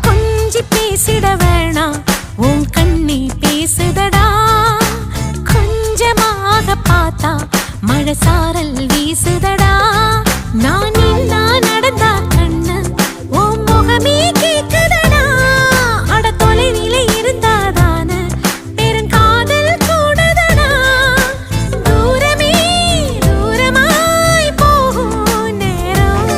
கொஞ்சி பேசிட வேணாம் உன் கண்ணி பேசுதடா கொஞ்சமாக பார்த்தா மழை சாரல் வீசுதடா நான் நின்னா நடந்தா கண்ணு உன் முகமே கேக்குதடா அட தொலைவிலே இருந்தாதான பெருங்காதல் கூடுதடா தூரமே தூரமாய் போகும் நேரம்